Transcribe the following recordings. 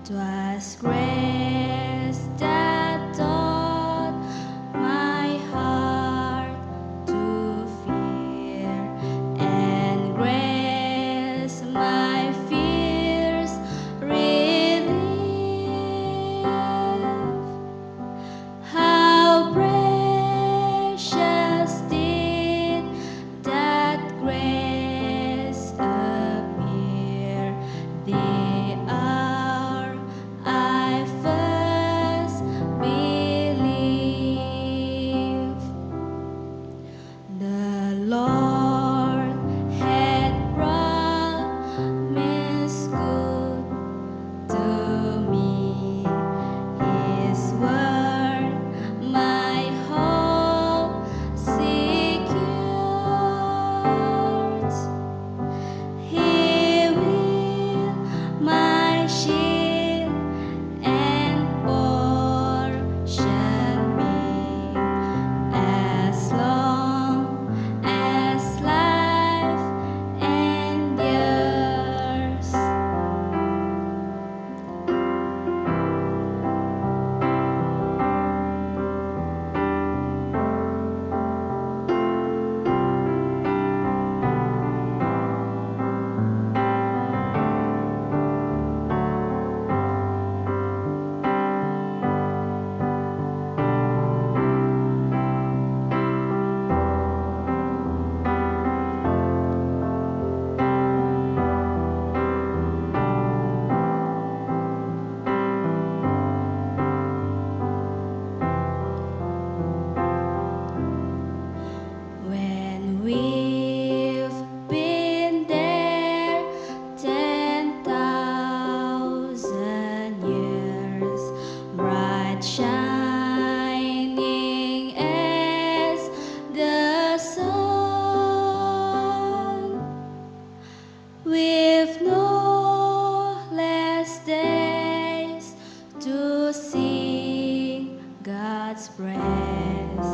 'Twas grace that taught my heart to fear, and grace my fears relieved. How precious did that grace appear the hour I first believed. The Lord had promised good to me. His word my hope secures. He will my shield and portion be, as long as life endures. When we've been there 10,000 years, bright shining as the sun, with no less days to sing God's praise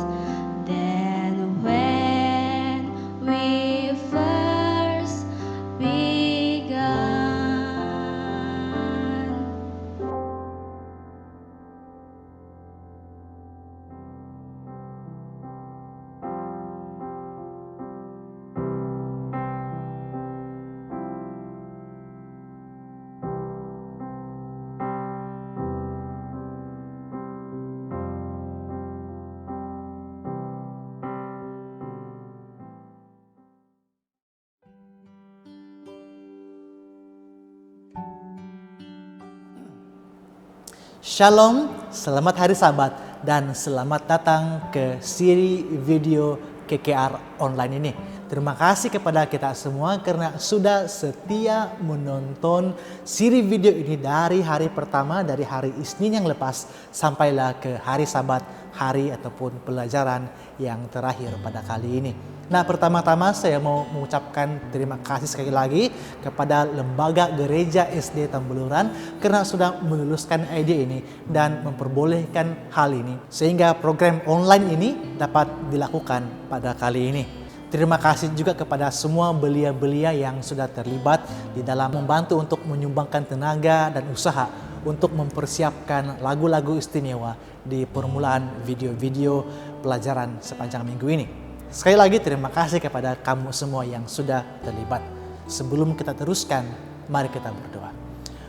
than when we first began. Shalom, selamat hari Sabat dan selamat datang ke siri video KKR online ini. Terima kasih kepada kita semua karena sudah setia menonton siri video ini dari hari pertama, dari hari Isnin yang lepas sampailah ke hari Sabat, hari ataupun pelajaran yang terakhir pada kali ini. Nah, pertama-tama saya mau mengucapkan terima kasih sekali lagi kepada Lembaga Gereja SD Tambeluran karena sudah meluluskan ide ini dan memperbolehkan hal ini sehingga program online ini dapat dilakukan pada kali ini. Terima kasih juga kepada semua belia-belia yang sudah terlibat di dalam membantu untuk menyumbangkan tenaga dan usaha untuk mempersiapkan lagu-lagu istimewa di permulaan video-video pelajaran sepanjang minggu ini. Sekali lagi terima kasih kepada kamu semua yang sudah terlibat. Sebelum kita teruskan, mari kita berdoa.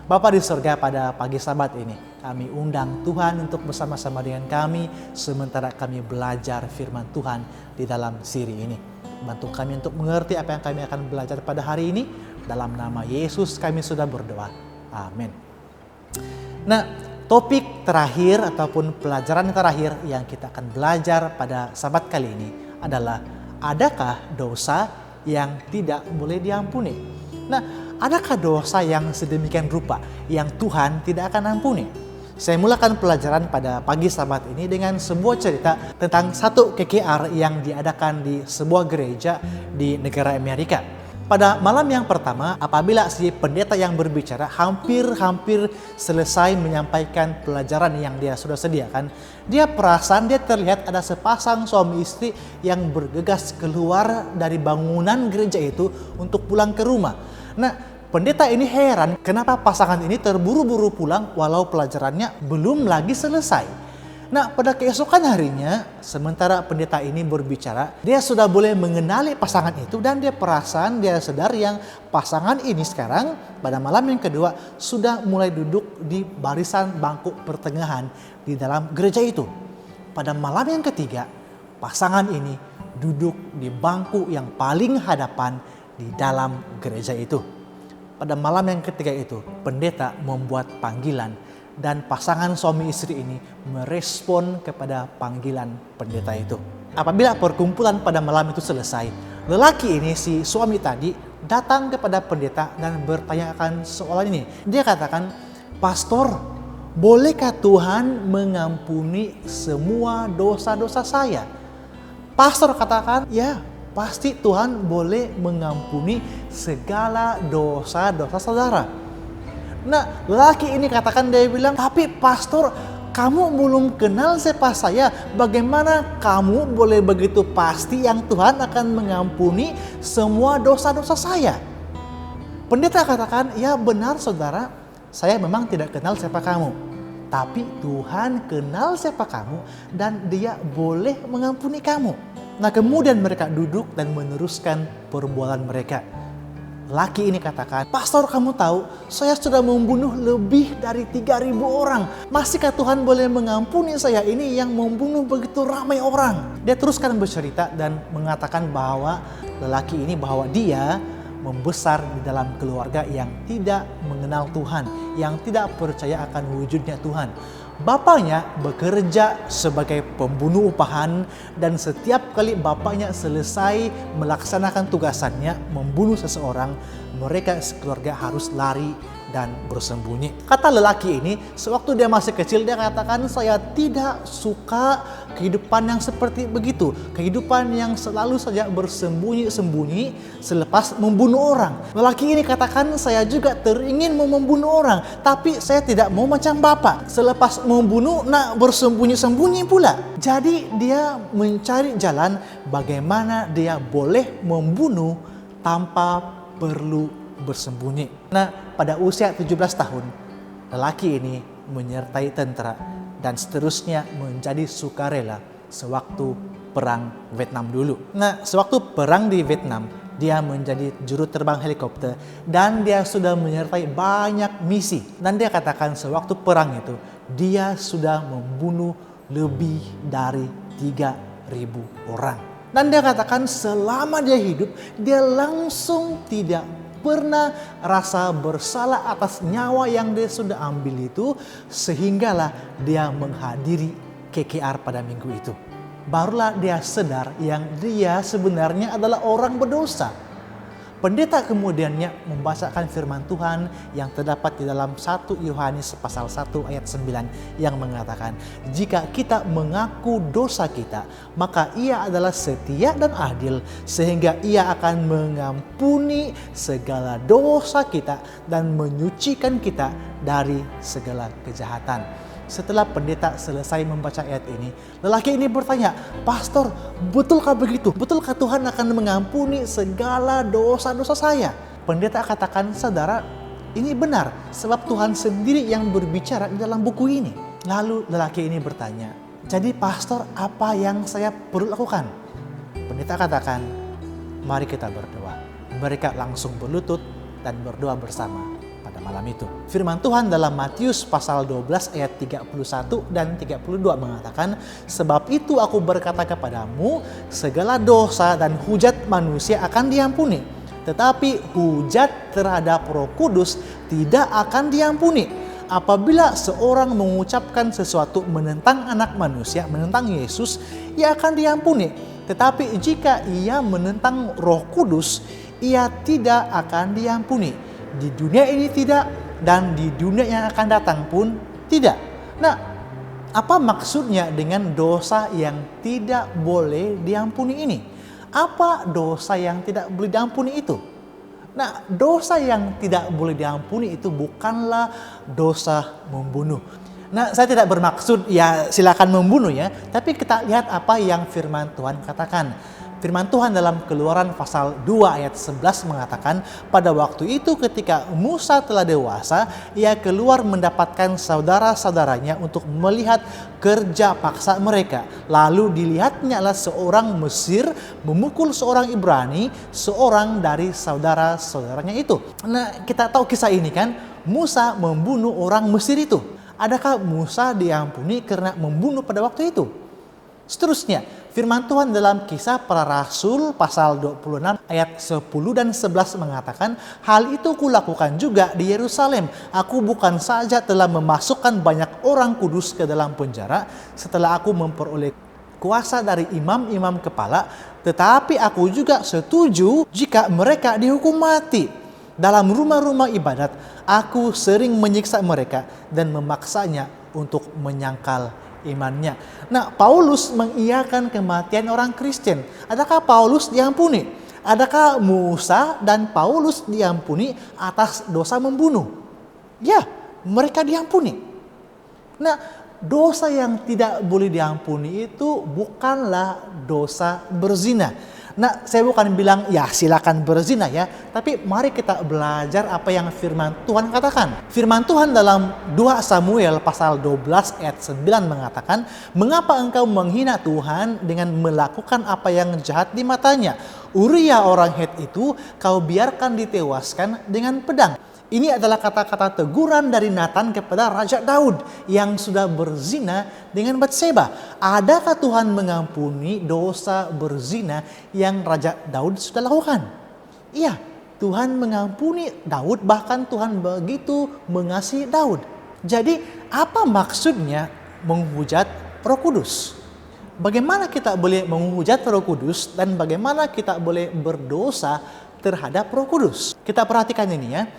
Bapa di surga, pada pagi Sabat ini kami undang Tuhan untuk bersama-sama dengan kami sementara kami belajar firman Tuhan di dalam siri ini. Bantu kami untuk mengerti apa yang kami akan belajar pada hari ini. Dalam nama Yesus kami sudah berdoa. Amin. Nah, topik terakhir ataupun pelajaran terakhir yang kita akan belajar pada Sabat kali ini adalah, adakah dosa yang tidak boleh diampuni? Nah, adakah dosa yang sedemikian rupa yang Tuhan tidak akan ampuni? Saya mulakan pelajaran pada pagi Sabat ini dengan sebuah cerita tentang satu KKR yang diadakan di sebuah gereja di negara Amerika. Pada malam yang pertama, apabila si pendeta yang berbicara hampir selesai menyampaikan pelajaran yang dia sudah sediakan, dia terlihat ada sepasang suami istri yang bergegas keluar dari bangunan gereja itu untuk pulang ke rumah. Nah, Pendeta ini heran kenapa pasangan ini terburu-buru pulang walau pelajarannya belum lagi selesai. Nah, pada keesokan harinya, sementara pendeta ini berbicara, dia sudah boleh mengenali pasangan itu dan dia sadar yang pasangan ini sekarang pada malam yang kedua sudah mulai duduk di barisan bangku pertengahan di dalam gereja itu. Pada malam yang ketiga, pasangan ini duduk di bangku yang paling hadapan di dalam gereja itu. Pada malam yang ketiga itu, pendeta membuat panggilan dan pasangan suami istri ini merespon kepada panggilan pendeta itu. Apabila perkumpulan pada malam itu selesai, lelaki ini, si suami tadi, datang kepada pendeta dan bertanyakan soal ini. Dia katakan, "Pastor, bolehkah Tuhan mengampuni semua dosa-dosa saya?" Pastor katakan, "Ya, pasti Tuhan boleh mengampuni segala dosa-dosa saudara." Nah, lelaki ini katakan, dia bilang, "Tapi pastor, kamu belum kenal siapa saya. Bagaimana kamu boleh begitu pasti yang Tuhan akan mengampuni semua dosa-dosa saya?" Pendeta katakan, "Ya benar saudara, saya memang tidak kenal siapa kamu. Tapi Tuhan kenal siapa kamu dan Dia boleh mengampuni kamu." Nah, kemudian mereka duduk dan meneruskan perbualan mereka. Laki ini katakan, "Pastor, kamu tahu saya sudah membunuh lebih dari 3.000 orang. Masihkah Tuhan boleh mengampuni saya ini yang membunuh begitu ramai orang?" Dia teruskan bercerita dan mengatakan bahwa lelaki ini, bahwa dia membesar di dalam keluarga yang tidak mengenal Tuhan, yang tidak percaya akan wujudnya Tuhan. Bapaknya bekerja sebagai pembunuh upahan dan setiap kali bapaknya selesai melaksanakan tugasannya membunuh seseorang, mereka sekeluarga harus lari dan bersembunyi. Kata lelaki ini, sewaktu dia masih kecil dia katakan, "Saya tidak suka kehidupan yang seperti begitu. Kehidupan yang selalu saja bersembunyi-sembunyi selepas membunuh orang." Lelaki ini katakan, "Saya juga teringin mau membunuh orang, tapi saya tidak mau macam bapak. Selepas membunuh, nak bersembunyi-sembunyi pula." Jadi dia mencari jalan bagaimana dia boleh membunuh tanpa perlu bersembunyi. Nah, pada usia 17 tahun, lelaki ini menyertai tentara dan seterusnya menjadi sukarela sewaktu perang Vietnam dulu. Nah, sewaktu perang di Vietnam, dia menjadi juru terbang helikopter dan dia sudah menyertai banyak misi. Dan dia katakan sewaktu perang itu, dia sudah membunuh lebih dari 3.000 orang. Dan dia katakan selama dia hidup, dia langsung tidak pernah rasa bersalah atas nyawa yang dia sudah ambil itu, sehinggalah dia menghadiri KKR pada minggu itu. Barulah dia sadar yang dia sebenarnya adalah orang berdosa. Pendeta kemudiannya membacakan firman Tuhan yang terdapat di dalam 1 Yohanes pasal 1 ayat 9 yang mengatakan, "Jika kita mengaku dosa kita, maka Ia adalah setia dan adil sehingga Ia akan mengampuni segala dosa kita dan menyucikan kita dari segala kejahatan." Setelah pendeta selesai membaca ayat ini, lelaki ini bertanya, "Pastor, betulkah begitu? Betulkah Tuhan akan mengampuni segala dosa-dosa saya?" Pendeta katakan, "Saudara, ini benar sebab Tuhan sendiri yang berbicara di dalam buku ini." Lalu lelaki ini bertanya, "Jadi pastor, apa yang saya perlu lakukan?" Pendeta katakan, "Mari kita berdoa." Mereka langsung berlutut dan berdoa bersama pada malam itu. Firman Tuhan dalam Matius pasal 12 ayat 31 dan 32 mengatakan, "Sebab itu aku berkata kepadamu, segala dosa dan hujat manusia akan diampuni, tetapi hujat terhadap Roh Kudus tidak akan diampuni. Apabila seorang mengucapkan sesuatu menentang anak manusia, menentang Yesus, ia akan diampuni. Tetapi jika ia menentang Roh Kudus, ia tidak akan diampuni. Di dunia ini tidak, dan di dunia yang akan datang pun tidak." Nah, apa maksudnya dengan dosa yang tidak boleh diampuni ini? Apa dosa yang tidak boleh diampuni itu? Nah, dosa yang tidak boleh diampuni itu bukanlah dosa membunuh. Nah, saya tidak bermaksud ya silakan membunuh ya, tapi kita lihat apa yang firman Tuhan katakan. Firman Tuhan dalam Keluaran pasal 2 ayat 11 mengatakan, pada waktu itu ketika Musa telah dewasa, ia keluar mendapatkan saudara-saudaranya untuk melihat kerja paksa mereka. Lalu dilihatnya adalah seorang Mesir memukul seorang Ibrani, seorang dari saudara-saudaranya itu. Nah, kita tahu kisah ini kan, Musa membunuh orang Mesir itu. Adakah Musa diampuni karena membunuh pada waktu itu? Seterusnya, firman Tuhan dalam Kisah Para Rasul pasal 26 ayat 10 dan 11 mengatakan, hal itu kulakukan juga di Yerusalem. Aku bukan saja telah memasukkan banyak orang kudus ke dalam penjara setelah aku memperoleh kuasa dari imam-imam kepala, tetapi aku juga setuju jika mereka dihukum mati. Dalam rumah-rumah ibadat, aku sering menyiksa mereka dan memaksanya untuk menyangkal imannya. Nah, Paulus mengiyakan kematian orang Kristen. Adakah Paulus diampuni? Adakah Musa dan Paulus diampuni atas dosa membunuh? Ya, mereka diampuni. Nah, dosa yang tidak boleh diampuni itu bukanlah dosa berzina. Nah, saya bukan bilang ya silakan berzina ya, tapi mari kita belajar apa yang firman Tuhan katakan. Firman Tuhan dalam 2 Samuel pasal 12 ayat 9 mengatakan, mengapa engkau menghina Tuhan dengan melakukan apa yang jahat di matanya? Uria orang Het itu kau biarkan ditewaskan dengan pedang. Ini adalah kata-kata teguran dari Nathan kepada Raja Daud yang sudah berzina dengan Batseba. Adakah Tuhan mengampuni dosa berzina yang Raja Daud sudah lakukan? Iya, Tuhan mengampuni Daud, bahkan Tuhan begitu mengasihi Daud. Jadi apa maksudnya menghujat Roh Kudus? Bagaimana kita boleh menghujat Roh Kudus dan bagaimana kita boleh berdosa terhadap Roh Kudus? Kita perhatikan ini ya.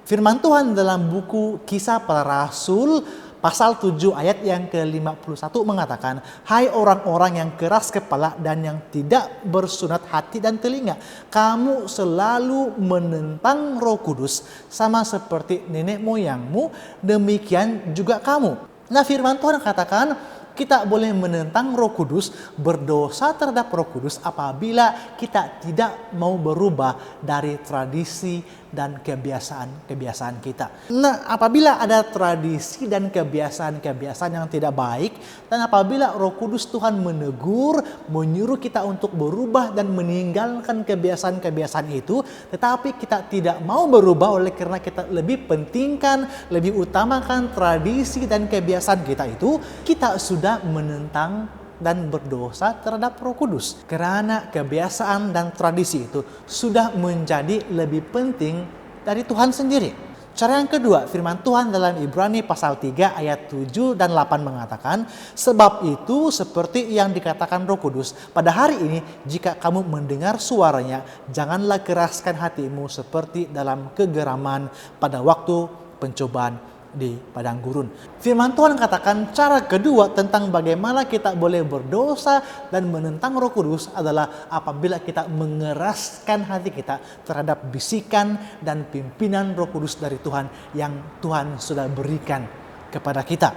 Firman Tuhan dalam buku Kisah Para Rasul pasal 7 ayat yang ke-51 mengatakan, hai orang-orang yang keras kepala dan yang tidak bersunat hati dan telinga, kamu selalu menentang Roh Kudus sama seperti nenek moyangmu, demikian juga kamu. Nah, firman Tuhan katakan kita boleh menentang Roh Kudus, berdosa terhadap Roh Kudus apabila kita tidak mau berubah dari tradisi dan kebiasaan-kebiasaan kita. Nah, apabila ada tradisi dan kebiasaan-kebiasaan yang tidak baik, dan apabila Roh Kudus Tuhan menegur, menyuruh kita untuk berubah dan meninggalkan kebiasaan-kebiasaan itu, tetapi kita tidak mau berubah oleh karena kita lebih pentingkan, lebih utamakan tradisi dan kebiasaan kita itu, kita sudah menentang dan berdosa terhadap Roh Kudus. Karena kebiasaan dan tradisi itu sudah menjadi lebih penting dari Tuhan sendiri. Cara yang kedua, firman Tuhan dalam Ibrani pasal 3 ayat 7 dan 8 mengatakan, sebab itu seperti yang dikatakan Roh Kudus, pada hari ini jika kamu mendengar suaranya, janganlah keraskan hatimu seperti dalam kegeraman pada waktu pencobaan di padang gurun. Firman Tuhan katakan cara kedua tentang bagaimana kita boleh berdosa dan menentang Roh Kudus adalah apabila kita mengeraskan hati kita terhadap bisikan dan pimpinan Roh Kudus dari Tuhan yang Tuhan sudah berikan kepada kita.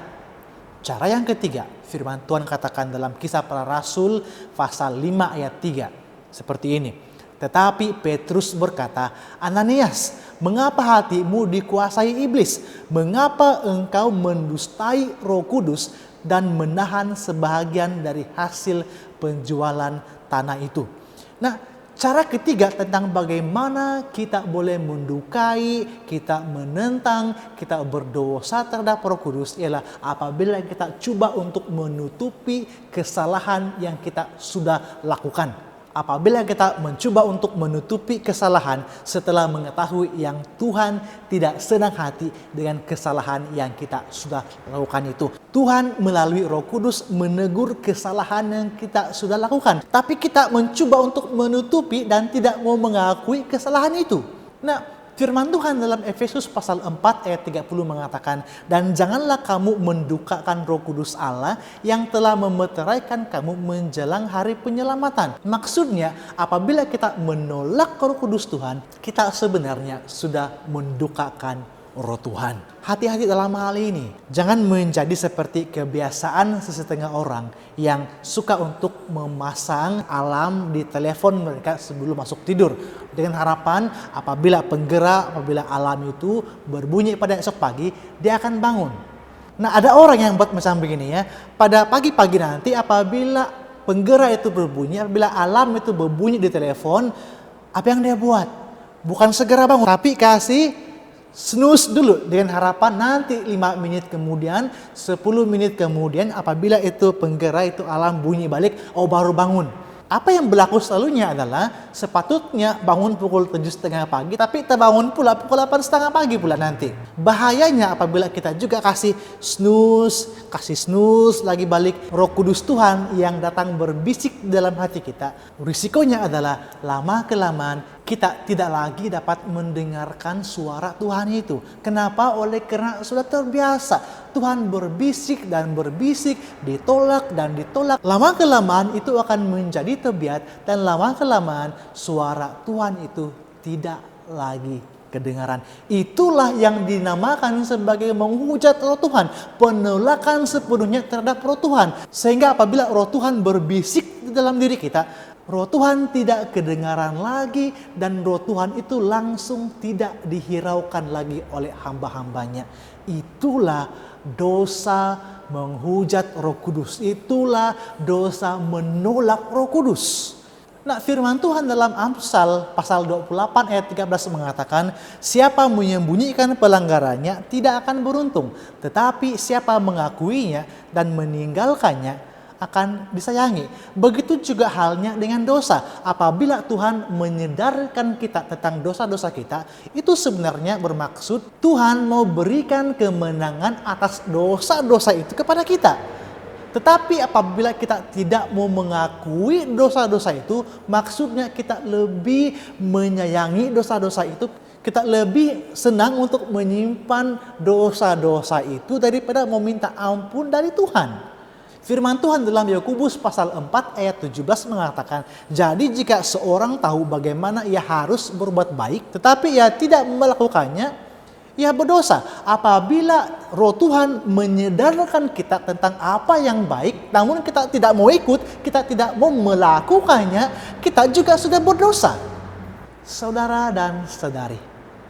Cara yang ketiga, firman Tuhan katakan dalam Kisah Para Rasul pasal 5 ayat 3 seperti ini. Tetapi Petrus berkata, Ananias, mengapa hatimu dikuasai iblis? Mengapa engkau mendustai Roh Kudus dan menahan sebahagian dari hasil penjualan tanah itu? Nah, cara ketiga tentang bagaimana kita boleh mendukai, kita menentang, kita berdosa terhadap Roh Kudus ialah apabila kita coba untuk menutupi kesalahan yang kita sudah lakukan. Apabila kita mencoba untuk menutupi kesalahan setelah mengetahui yang Tuhan tidak senang hati dengan kesalahan yang kita sudah lakukan itu. Tuhan melalui Roh Kudus menegur kesalahan yang kita sudah lakukan. Tapi kita mencoba untuk menutupi dan tidak mau mengakui kesalahan itu. Nah, firman Tuhan dalam Efesus pasal 4 ayat 30 mengatakan, dan janganlah kamu mendukakan Roh Kudus Allah yang telah memeteraikan kamu menjelang hari penyelamatan. Maksudnya, apabila kita menolak Roh Kudus Tuhan, kita sebenarnya sudah mendukakan Roh Tuhan. Hati-hati dalam hal ini. Jangan menjadi seperti kebiasaan sesetengah orang yang suka untuk memasang alarm di telepon mereka sebelum masuk tidur. Dengan harapan apabila alarm itu berbunyi pada esok pagi, dia akan bangun. Nah, ada orang yang buat macam begini ya. Pada pagi-pagi nanti apabila penggerak itu berbunyi, apabila alarm itu berbunyi di telepon, apa yang dia buat? Bukan segera bangun, tapi kasih snooze dulu dengan harapan nanti 5 menit kemudian, 10 menit kemudian apabila itu penggerak itu alarm bunyi balik, baru bangun. Apa yang berlaku selalunya adalah sepatutnya bangun pukul 7.30 pagi, tapi terbangun pula pukul 8.30 pagi pula nanti. Bahayanya apabila kita juga kasih snooze lagi balik, Roh Kudus Tuhan yang datang berbisik dalam hati kita. Risikonya adalah lama-kelamaan kita tidak lagi dapat mendengarkan suara Tuhan itu. Kenapa? Karena sudah terbiasa. Tuhan berbisik dan berbisik, ditolak dan ditolak. Lama-kelamaan itu akan menjadi terbiasa dan lama-kelamaan suara Tuhan itu tidak lagi kedengaran. Itulah yang dinamakan sebagai menghujat Roh Tuhan. Penolakan sepenuhnya terhadap Roh Tuhan. Sehingga apabila Roh Tuhan berbisik di dalam diri kita, Roh Tuhan tidak kedengaran lagi dan Roh Tuhan itu langsung tidak dihiraukan lagi oleh hamba-hambanya. Itulah dosa menghujat Roh Kudus. Itulah dosa menolak Roh Kudus. Nah, firman Tuhan dalam Amsal pasal 28 ayat 13 mengatakan, siapa menyembunyikan pelanggarannya tidak akan beruntung, tetapi siapa mengakuinya dan meninggalkannya akan disayangi. Begitu juga halnya dengan dosa. Apabila Tuhan menyadarkan kita tentang dosa-dosa kita, itu sebenarnya bermaksud Tuhan mau berikan kemenangan atas dosa-dosa itu kepada kita. Tetapi apabila kita tidak mau mengakui dosa-dosa itu, maksudnya kita lebih menyayangi dosa-dosa itu, kita lebih senang untuk menyimpan dosa-dosa itu daripada meminta ampun dari Tuhan. Firman Tuhan dalam Yakobus pasal 4 ayat 17 mengatakan, jadi jika seorang tahu bagaimana ia harus berbuat baik, tetapi ia tidak melakukannya, ia berdosa. Apabila Roh Tuhan menyadarkan kita tentang apa yang baik, namun kita tidak mau ikut, kita tidak mau melakukannya, kita juga sudah berdosa. Saudara dan saudari,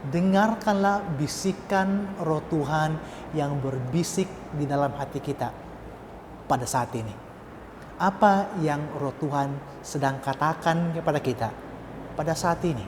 dengarkanlah bisikan Roh Tuhan yang berbisik di dalam hati kita pada saat ini. Apa yang Roh Tuhan sedang katakan kepada kita pada saat ini?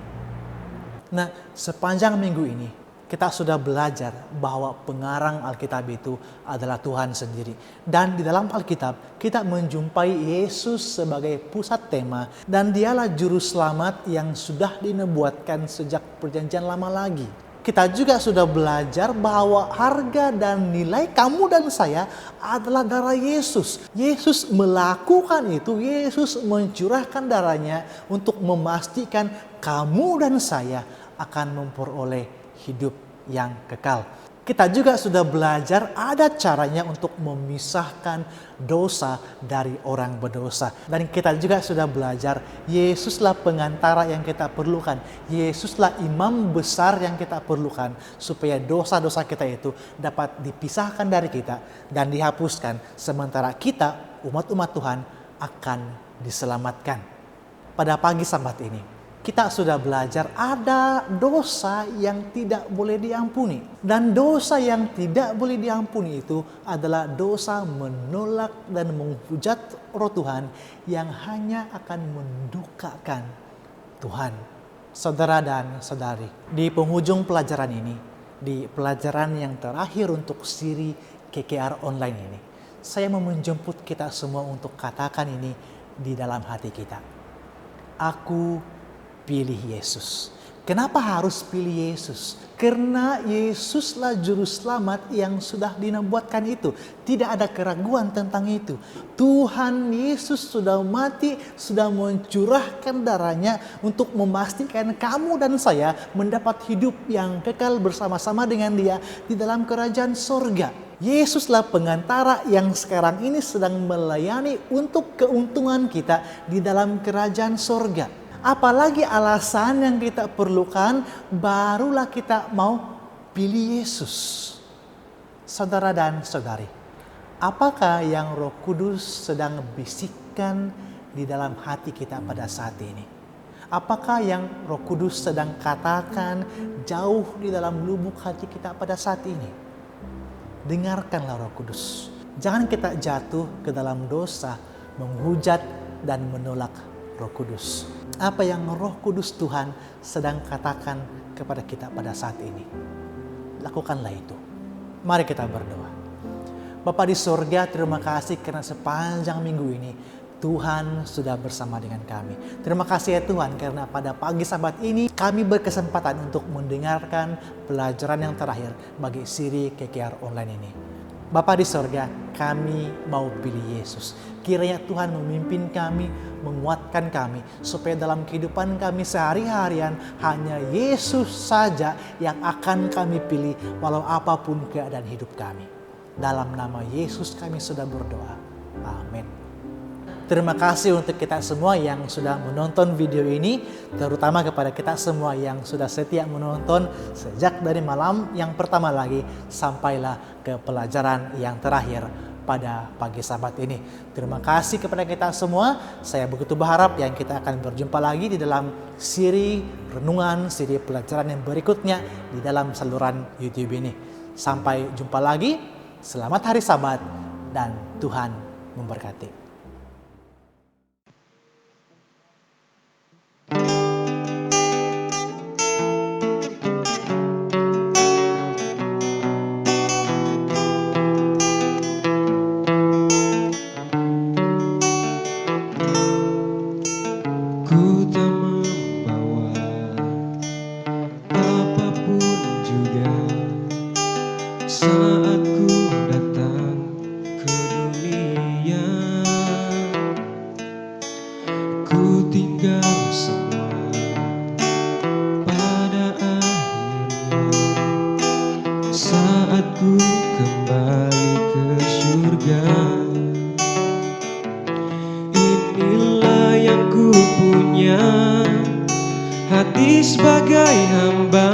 Nah, sepanjang minggu ini kita sudah belajar bahwa pengarang Alkitab itu adalah Tuhan sendiri. Dan di dalam Alkitab kita menjumpai Yesus sebagai pusat tema dan dialah juru selamat yang sudah dinubuatkan sejak perjanjian lama lagi. Kita juga sudah belajar bahwa harga dan nilai kamu dan saya adalah darah Yesus. Yesus melakukan itu, Yesus mencurahkan darahnya untuk memastikan kamu dan saya akan memperoleh hidup yang kekal. Kita juga sudah belajar ada caranya untuk memisahkan dosa dari orang berdosa. Dan kita juga sudah belajar Yesuslah pengantara yang kita perlukan. Yesuslah imam besar yang kita perlukan supaya dosa-dosa kita itu dapat dipisahkan dari kita dan dihapuskan. Sementara kita, umat-umat Tuhan, akan diselamatkan. Pada pagi Sabat ini, kita sudah belajar ada dosa yang tidak boleh diampuni. Dan dosa yang tidak boleh diampuni itu adalah dosa menolak dan menghujat Roh Tuhan yang hanya akan mendukakan Tuhan. Saudara dan saudari, di penghujung pelajaran ini, di pelajaran yang terakhir untuk siri KKR online ini, saya mau menjemput kita semua untuk katakan ini di dalam hati kita. Aku pilih Yesus. Kenapa harus pilih Yesus? Karena Yesuslah juru selamat yang sudah dinubuatkan itu. Tidak ada keraguan tentang itu. Tuhan Yesus sudah mati, sudah mencurahkan darahnya untuk memastikan kamu dan saya mendapat hidup yang kekal bersama-sama dengan Dia di dalam kerajaan sorga. Yesuslah pengantara yang sekarang ini sedang melayani untuk keuntungan kita di dalam kerajaan sorga. Apalagi alasan yang kita perlukan, barulah kita mau pilih Yesus. Saudara dan saudari, apakah yang Roh Kudus sedang bisikkan di dalam hati kita pada saat ini? Apakah yang Roh Kudus sedang katakan jauh di dalam lubuk hati kita pada saat ini? Dengarkanlah Roh Kudus. Jangan kita jatuh ke dalam dosa, menghujat dan menolak Roh Kudus. Apa yang Roh Kudus Tuhan sedang katakan kepada kita pada saat ini? Lakukanlah itu. Mari kita berdoa. Bapa di sorga, terima kasih karena sepanjang minggu ini Tuhan sudah bersama dengan kami. Terima kasih ya Tuhan karena pada pagi Sabat ini kami berkesempatan untuk mendengarkan pelajaran yang terakhir bagi siri KKR online ini. Bapa di sorga, kami mau pilih Yesus. Kiranya Tuhan memimpin kami, menguatkan kami, supaya dalam kehidupan kami sehari-harian hanya Yesus saja yang akan kami pilih walau apapun keadaan hidup kami. Dalam nama Yesus kami sudah berdoa. Amin. Terima kasih untuk kita semua yang sudah menonton video ini, terutama kepada kita semua yang sudah setia menonton sejak dari malam yang pertama lagi sampailah ke pelajaran yang terakhir pada pagi Sabat ini. Terima kasih kepada kita semua. Saya begitu berharap yang kita akan berjumpa lagi di dalam siri renungan, siri pelajaran yang berikutnya di dalam saluran YouTube ini. Sampai jumpa lagi. Selamat hari Sabat dan Tuhan memberkati. Ku tak membawa apapun juga saat ku datang ke dunia. Ku tinggal semua pada akhirnya saat ku kembali ke surga. Inilah yang ku punya, hati sebagai hamba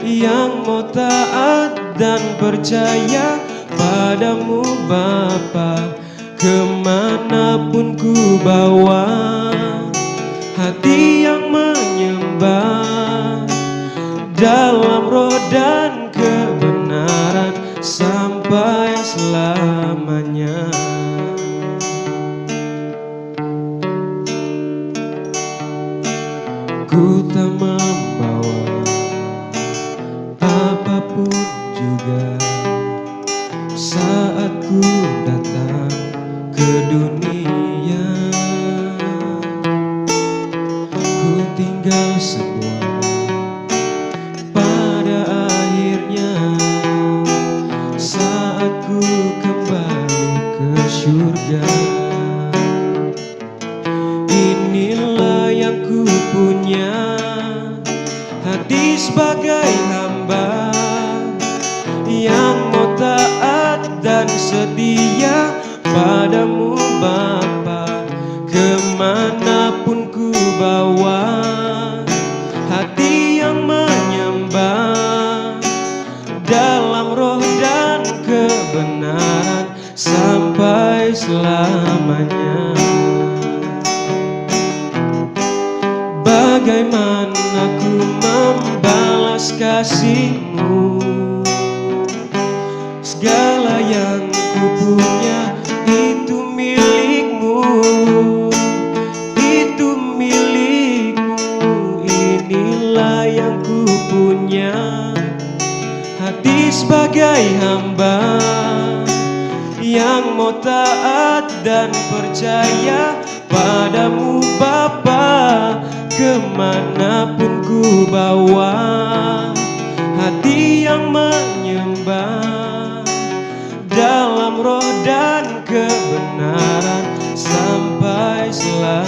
yang mau taat dan percaya padamu Bapa. Kemanapun ku bawa, hati yang menyembah dalam roh dan kebenaran sampai selamanya. Ku tak membawa apapun juga saat ku datang ke dunia. Ku tinggal semua pada akhirnya saat ku kembali ke surga. Inilah yang ku punya, hati sebagai hamba yang mau taat dan setia padamu Bapa. Kemanapun ku bawa, hati yang menyembah dalam roh dan kebenaran sampai selamanya. Bagaimana ku membalas kasih-Mu? Segala yang ku punya itu milik-Mu, itu milik-Mu. Inilah yang ku punya, hati sebagai hamba yang mau taat dan percaya padamu Bapa. Kemanapun ku bawa, hati yang menyembah dalam roh dan kebenaran sampai selamanya.